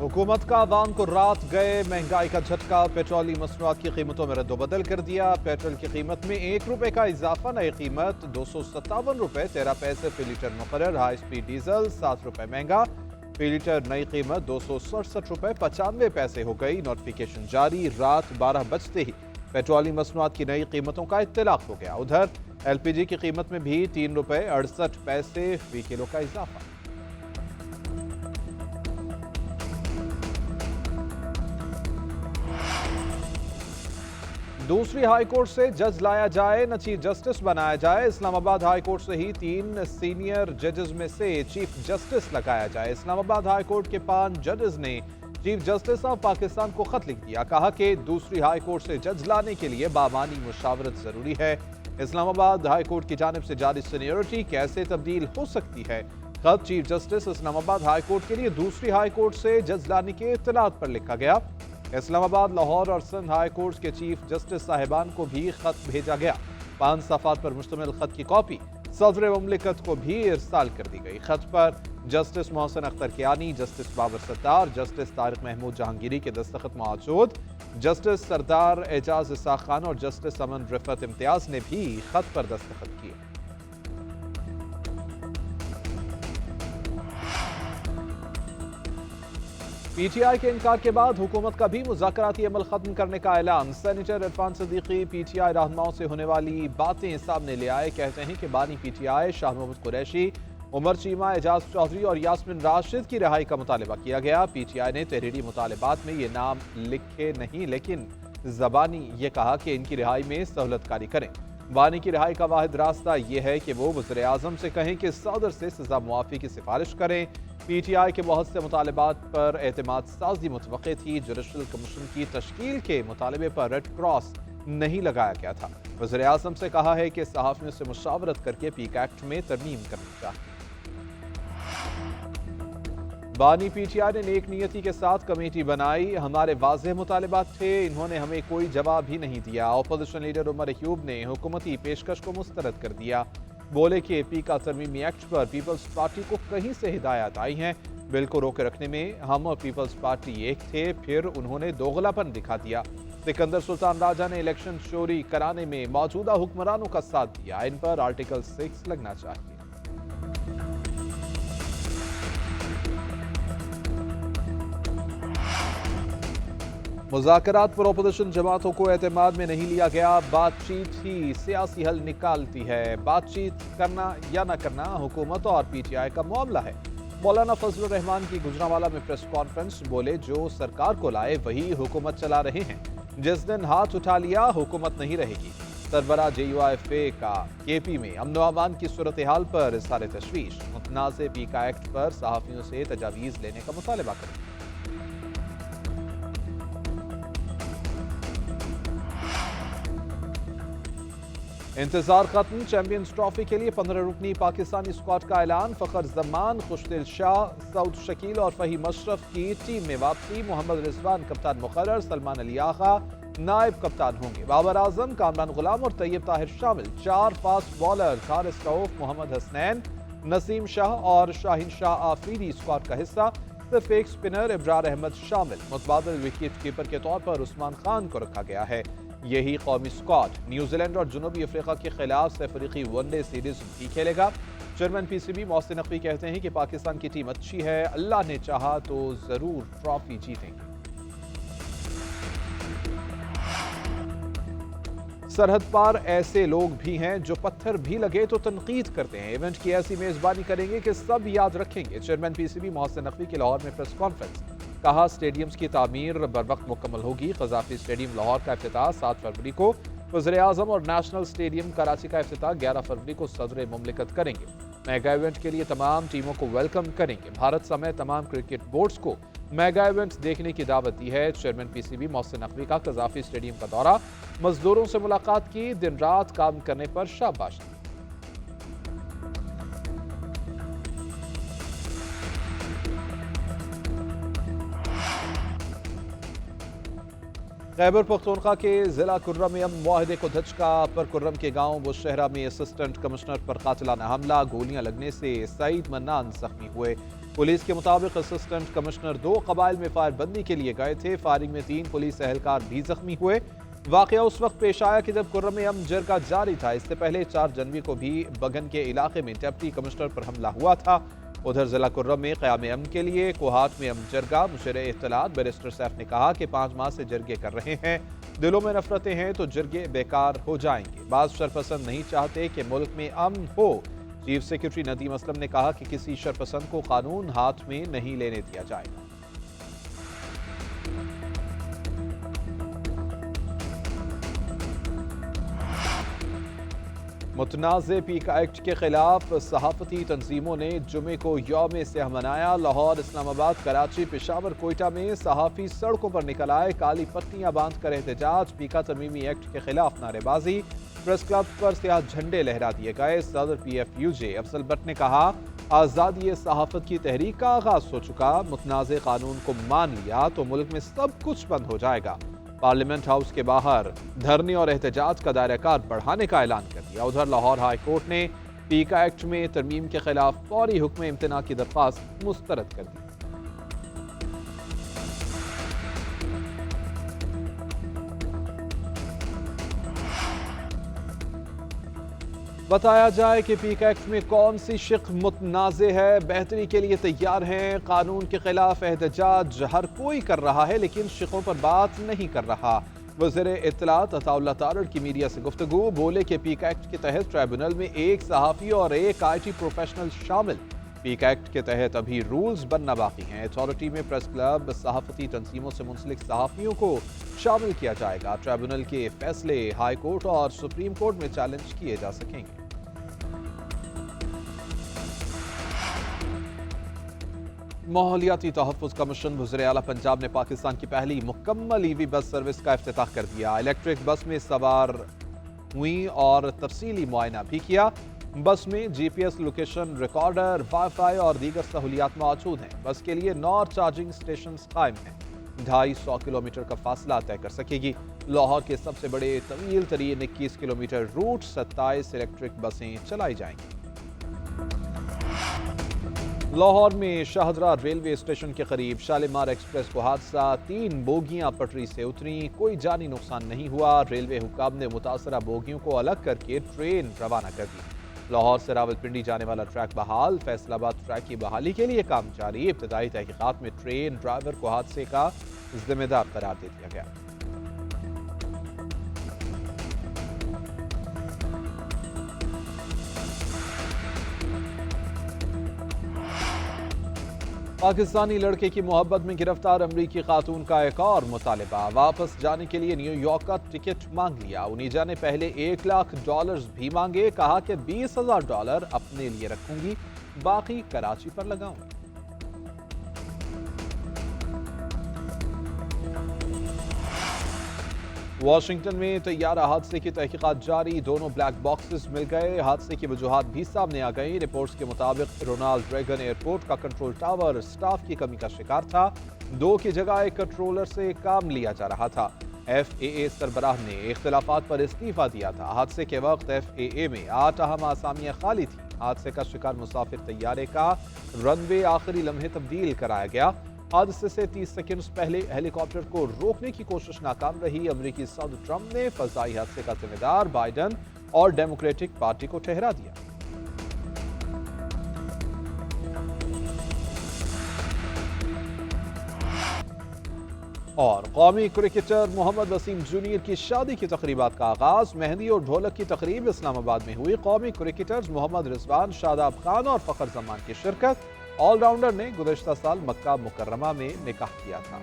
हुकूमत का आवाम को रात गए महंगाई का झटका। पेट्रोलियम मसनूआत की कीमतों में रद्दोबदल कर दिया। पेट्रोल की कीमत में ₹1 का इजाफा। नई कीमत ₹257 13 पैसे फी लीटर मुकर्रर। हाई स्पीड डीजल ₹7 महंगा फी लीटर। नई कीमत ₹267.95 हो गई। नोटिफिकेशन जारी। रात 12 बजते ही पेट्रोलियम मसनूआत की नई कीमतों का इत्तलाक हो गया। उधर LPG की कीमत में भी ₹3.68 फी किलो का इजाफा। दूसरी हाईकोर्ट से जज लाया जाए, न चीफ जस्टिस बनाया जाए। इस्लामाबाद हाईकोर्ट से ही 3 सीनियर जजेस में से चीफ जस्टिस लगाया जाए। इस्लामाबाद हाईकोर्ट के 5 जजेस ने चीफ जस्टिस ऑफ पाकिस्तान को खत लिख दिया। कहा कि दूसरी हाईकोर्ट से जज लाने के लिए बामानी मुशावरत जरूरी है। इस्लामाबाद हाईकोर्ट की जानिब से जारी सीनियरिटी कैसे तब्दील हो सकती है। खत चीफ जस्टिस इस्लामाबाद हाईकोर्ट के लिए दूसरी हाईकोर्ट से जज लाने के इत्तलात पर लिखा गया। इस्लामाबाद, लाहौर और सिंध हाई कोर्ट के चीफ जस्टिस साहिबान को भी खत भेजा गया। 5 सफ़ात पर मुश्तमिल खत की कॉपी सदर मुमलिकत को भी इरसाल कर दी गई। खत पर justice Mohsin Akhtar Kiyani, justice Babar Sattar, justice Tariq Mahmood Jahangiri के दस्तखत मौजूद। जस्टिस सरदार एजाज इसाक खान और जस्टिस अमन रिफत इम्तियाज ने भी खत पर दस्तखत किए। PTI के इनकार के बाद हुकूमत का भी मुज़ाकराती अमल खत्म करने का ऐलान। सेनेटर इरफान सिद्दीकी PTI रहनुमाओं से होने वाली बातें सामने ले आए। कहते हैं कि बानी PTI शाह मोहम्मद कुरैशी, उमर चीमा, एजाज चौधरी और यास्मिन राशिद की रिहाई का मुतालबा किया गया। PTI ने तहरीरी मुतालबात में ये नाम लिखे नहीं, लेकिन ज़बानी ये कहा कि इनकी रिहाई में सहूलतकारी करें। बानी की रिहाई का वाहिद रास्ता यह है कि वो वज़ीर आज़म से कहें कि सदर से सजा मुआफ़ी की सिफारिश करें। PTI के बहुत से मुतालबात पर एतमाद साजी मुतवक्के थी। जुडिशल कमीशन की तश्कील के मुतालबे पर रेड क्रॉस नहीं लगाया गया था। वज़ीर आज़म से कहा है कि सहाफ़ियों से मुशावरत करके पीक एक्ट में तरमीम करनी चाहिए। बानी PTI ने नेक नियति के साथ कमेटी बनाई। हमारे वाज़ेह मुतालबात थे, इन्होंने हमें कोई जवाब ही नहीं दिया। अपोजिशन लीडर उमर अयूब ने हुकूमती पेशकश को मुस्तरद कर दिया। बोले कि AP का तरमीमी एक्ट पर पीपल्स पार्टी को कहीं से हिदायत आई हैं। बिल को रोके रखने में हम और पीपल्स पार्टी एक थे, फिर उन्होंने दोगलापन दिखा दिया। सिकंदर सुल्तान राजा ने इलेक्शन चोरी कराने में मौजूदा हुक्मरानों का साथ दिया। इन पर आर्टिकल 6 लगना चाहिए। मुज़ाकरात पर अपोजिशन जमातों को एतमाद में नहीं लिया गया। बातचीत ही सियासी हल निकालती है। बातचीत करना या न करना हुकूमत और PTI का मामला है। मौलाना फजलुर रहमान की गुजरांवाला में प्रेस कॉन्फ्रेंस। बोले, जो सरकार को लाए वही हुकूमत चला रहे हैं। जिस दिन हाथ उठा लिया हुकूमत नहीं रहेगी। सरबरा JUIFA का KP में अमन व अमान की सूरत हाल पर इज़हार तशवीश। मुतनाज़ पीका एक्ट पर सहाफ़ियों से तजावीज़ लेने का मुतालबा करें। इंतजार खत्म। चैंपियंस ट्रॉफी के लिए 15 रुकनी पाकिस्तानी स्क्वाड का ऐलान। फखर जमान, खुशदिल शाह, सऊद शकील और फहीम अशरफ की टीम में वापसी। मोहम्मद रिजवान कप्तान मुकर्रर। सलमान अली आगा नायब कप्तान होंगे। बाबर आजम, कामरान गुलाम और तैयब ताहिर शामिल। 4 फास्ट बॉलर हारिस रऊफ, मोहम्मद हसनैन, नसीम शाह और शाहीन शाह आफरीदी स्क्वाड का हिस्सा। सिर्फ एक स्पिनर इब्रार अहमद शामिल। मुतबादिल विकेट कीपर के तौर पर उस्मान खान को रखा गया है। यही कौमी स्क्वाड न्यूजीलैंड और जनूबी अफ्रीका के खिलाफ सफरीकी वनडे सीरीज भी खेलेगा। चेयरमैन PCB मोहसिन नकवी कहते हैं कि पाकिस्तान की टीम अच्छी है, अल्लाह ने चाहा तो जरूर ट्रॉफी जीतेंगे। सरहद पार ऐसे लोग भी हैं जो पत्थर भी लगे तो तनकीद करते हैं। इवेंट की ऐसी मेजबानी करेंगे कि सब याद रखेंगे। चेयरमैन PCB मोहसिन नकवी की लाहौर में प्रेस कॉन्फ्रेंस। कहा, स्टेडियम्स की तामीर बर वक्त मुकम्मल होगी। क़ज़ाफ़ी स्टेडियम लाहौर का इफ्तिताह 7 फरवरी को, वज़ीर आज़म और नेशनल स्टेडियम कराची का इफ्तिताह 11 फरवरी को सदर मुमलिकत करेंगे। मेगा इवेंट के लिए तमाम टीमों को वेलकम करेंगे। भारत समेत तमाम क्रिकेट बोर्ड्स को मेगा इवेंट देखने की दावत दी है। चेयरमैन PCB मोहसिन नकवी का क़ज़ाफ़ी स्टेडियम का दौरा, मजदूरों से मुलाकात की, दिन रात काम करने पर शाबाश। खैबर पख्तूनख्वा के जिला कुर्रम में मुआहदे को धचका पर कुर्रम के गांव बुशहरा में असिस्टेंट कमिश्नर पर कातिलाना हमला, गोलियां लगने से सईद मन्नान जख्मी हुए। पुलिस के मुताबिक असिस्टेंट कमिश्नर 2 कबाइल में फायरबंदी के लिए गए थे। फायरिंग में 3 पुलिस एहलकार भी जख्मी हुए। वाकया उस वक्त पेश आया कि जब कुर्रम में जरगा जारी था। इससे पहले 4 जनवरी को भी बगन के इलाके में डिप्टी कमिश्नर पर हमला हुआ था। उधर जिला कुर्रम में क़याम अमन के लिए कोहाट में जरगा मुशीर इत्तलात बैरिस्टर सैफ ने कहा कि 5 माह से जरगे कर रहे हैं। दिलों में नफरतें हैं तो जरगे बेकार हो जाएंगे। बाज़ शरपसंद नहीं चाहते कि मुल्क में अमन हो। चीफ सेक्रेटरी नदीम असलम ने कहा कि किसी शरपसंद को कानून हाथ में नहीं लेने दिया जाएगा। मुतनाज़े पीका एक्ट के खिलाफ सहाफती तंजीमों ने जुमे को यौम सियाह मनाया। लाहौर, इस्लामाबाद, कराची, पेशावर, कोयटा में सहाफ़ी सड़कों पर निकल आए। काली पट्टियां बांध कर एहतजाज, पीका तरमीमी एक्ट के खिलाफ नारेबाजी, प्रेस क्लब पर सियाह झंडे लहरा दिए गए। सदर PFUJ अफजल भट्ट ने कहा, आज़ादी सहाफत की तहरीक का आगाज हो चुका। मुतनाज़े कानून को मान लिया तो मुल्क में सब कुछ बंद हो जाएगा। पार्लियामेंट हाउस के बाहर धरने और एहतजाज का दायरा बढ़ाने का ऐलान कर दिया। उधर लाहौर हाई कोर्ट ने पीका एक्ट में तरमीम के खिलाफ फौरी हुक्म इम्तना की दरख्वास्त मुस्तरद कर दी। बताया जाए कि पीका एक्ट में कौन सी शिक मुतनाज़े है। बेहतरी के लिए तैयार हैं। कानून के खिलाफ एहतजाज हर कोई कर रहा है लेकिन शिकों पर बात नहीं कर रहा। वज़ीर इत्तलात अताउल्लाह तारड़ की मीडिया से गुफ्तगू, बोले कि पीका एक्ट के तहत ट्राइब्यूनल में 1 सहाफ़ी और 1 IT प्रोफेशनल शामिल। पीका एक्ट के तहत अभी रूल्स बनना बाकी हैं। अथॉरिटी में प्रेस क्लब, सहाफती तंजीमों से मुंसलिक सहाफ़ियों को शामिल किया जाएगा। ट्राइब्यूनल के फैसले हाई कोर्ट और सुप्रीम कोर्ट में चैलेंज किए जा सकेंगे। माहौलियाती तहफ़्फ़ुज़ कमीशन वज़ीर आला पंजाब ने पाकिस्तान की पहली मुकम्मल EV बस सर्विस का इफ्तिताह कर दिया। इलेक्ट्रिक बस में सवार हुई और तफसीली मुआयना भी किया। बस में GPS लोकेशन रिकॉर्डर, वाईफाई और दीगर सहूलियात मौजूद हैं। बस के लिए 9 चार्जिंग स्टेशन कायम हैं। 250 किलोमीटर का फासला तय कर सकेगी। लाहौर के सबसे बड़े तवील तरीन 21 किलोमीटर रूट 27 इलेक्ट्रिक बसें चलाई जाएंगी। लाहौर में शाहदरा रेलवे स्टेशन के करीब शालीमार एक्सप्रेस को हादसा, 3 बोगियां पटरी से उतरी, कोई जानी नुकसान नहीं हुआ। रेलवे हुकाम ने मुतासरा बोगियों को अलग करके ट्रेन रवाना कर दी। लाहौर से रावलपिंडी जाने वाला ट्रैक बहाल, फैसलाबाद ट्रैक की बहाली के लिए काम जारी। इब्तदाई तहकीकात में ट्रेन ड्राइवर को हादसे का जिम्मेदार करार दे दिया गया। पाकिस्तानी लड़के की मोहब्बत में गिरफ्तार अमरीकी खातून का एक और मुतालिबा। वापस जाने के लिए न्यूयॉर्क का टिकट मांग लिया। उनीजा ने पहले $1 लाख भी मांगे। कहा कि $20,000 अपने लिए रखूंगी, बाकी कराची पर लगाऊंगी। वाशिंगटन में तैयारा हादसे की तहकीकात जारी। दोनों ब्लैक बॉक्सेस मिल गए। हादसे की वजूहात भी सामने आ गई। रिपोर्ट्स के मुताबिक रोनाल्ड रेगन एयरपोर्ट का कंट्रोल टावर स्टाफ की कमी का शिकार था। 2 की जगह एक कंट्रोलर से काम लिया जा रहा था। FAA सरबराह ने इख्तिलाफात पर इस्तीफा दिया था। हादसे के वक्त FAA में 8 अहम आसामियां खाली थी। हादसे का शिकार मुसाफिर तैयारे का रनवे आखिरी लम्हे तब्दील कराया गया। हादसे से 30 सेकंड्स पहले हेलीकॉप्टर को रोकने की कोशिश नाकाम रही। अमेरिकी सदर ट्रंप ने फजाई हादसे का जिम्मेदार बाइडन और डेमोक्रेटिक पार्टी को ठहरा दिया। और कौमी क्रिकेटर मोहम्मद वसीम जूनियर की शादी की तकरीबात का आगाज। मेहंदी और ढोलक की तकरीब इस्लामाबाद में हुई। कौमी क्रिकेटर्स मोहम्मद रिजवान, शादाब खान और फखर जमान की शिरकत। ऑलराउंडर ने गुज़श्ता साल मक्का मुकर्रमा में निकाह किया था।